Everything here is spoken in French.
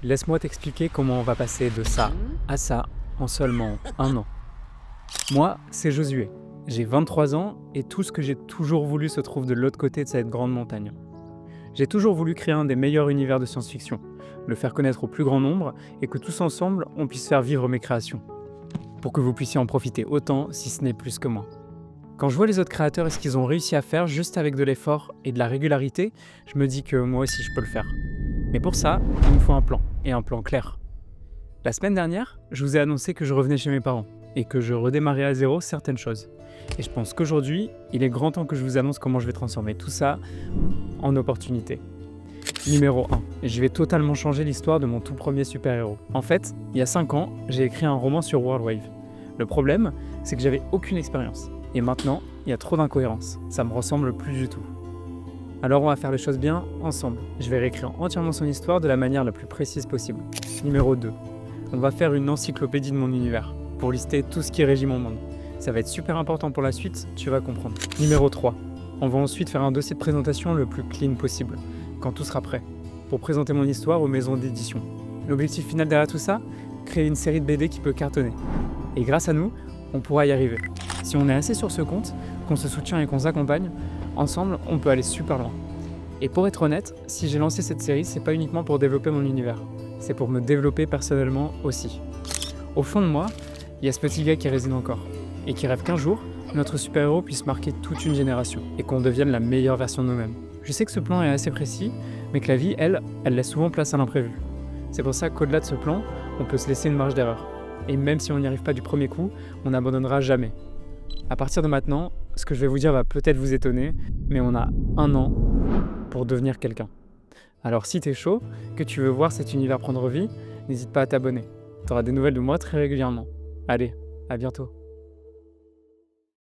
Laisse-moi t'expliquer comment on va passer de ça à ça en seulement un an. Moi, c'est Josué. J'ai 23 ans et tout ce que j'ai toujours voulu se trouve de l'autre côté de cette grande montagne. J'ai toujours voulu créer un des meilleurs univers de science-fiction, le faire connaître au plus grand nombre et que tous ensemble, on puisse faire vivre mes créations. Pour que vous puissiez en profiter autant, si ce n'est plus que moi. Quand je vois les autres créateurs et ce qu'ils ont réussi à faire juste avec de l'effort et de la régularité, je me dis que moi aussi je peux le faire. Mais pour ça, il me faut un plan, et un plan clair. La semaine dernière, je vous ai annoncé que je revenais chez mes parents, et que je redémarrais à zéro certaines choses. Et je pense qu'aujourd'hui, il est grand temps que je vous annonce comment je vais transformer tout ça en opportunité. Numéro 1. Je vais totalement changer l'histoire de mon tout premier super-héros. En fait, il y a 5 ans, j'ai écrit un roman sur Worldwave. Le problème, c'est que j'avais aucune expérience. Et maintenant, il y a trop d'incohérences. Ça me ressemble plus du tout. Alors on va faire les choses bien ensemble. Je vais réécrire entièrement son histoire de la manière la plus précise possible. Numéro 2. On va faire une encyclopédie de mon univers, pour lister tout ce qui régit mon monde. Ça va être super important pour la suite, tu vas comprendre. Numéro 3. On va ensuite faire un dossier de présentation le plus clean possible, quand tout sera prêt, pour présenter mon histoire aux maisons d'édition. L'objectif final derrière tout ça, créer une série de BD qui peut cartonner. Et grâce à nous, on pourra y arriver. Si on est assez sur ce compte, qu'on se soutient et qu'on s'accompagne, ensemble, on peut aller super loin. Et pour être honnête, si j'ai lancé cette série, c'est pas uniquement pour développer mon univers, c'est pour me développer personnellement aussi. Au fond de moi, il y a ce petit gars qui réside encore, et qui rêve qu'un jour, notre super-héros puisse marquer toute une génération, et qu'on devienne la meilleure version de nous-mêmes. Je sais que ce plan est assez précis, mais que la vie, elle laisse souvent place à l'imprévu. C'est pour ça qu'au-delà de ce plan, on peut se laisser une marge d'erreur. Et même si on n'y arrive pas du premier coup, on n'abandonnera jamais. À partir de maintenant, ce que je vais vous dire va peut-être vous étonner, mais on a un an pour devenir quelqu'un. Alors si t'es chaud, que tu veux voir cet univers prendre vie, n'hésite pas à t'abonner. T'auras des nouvelles de moi très régulièrement. Allez, à bientôt.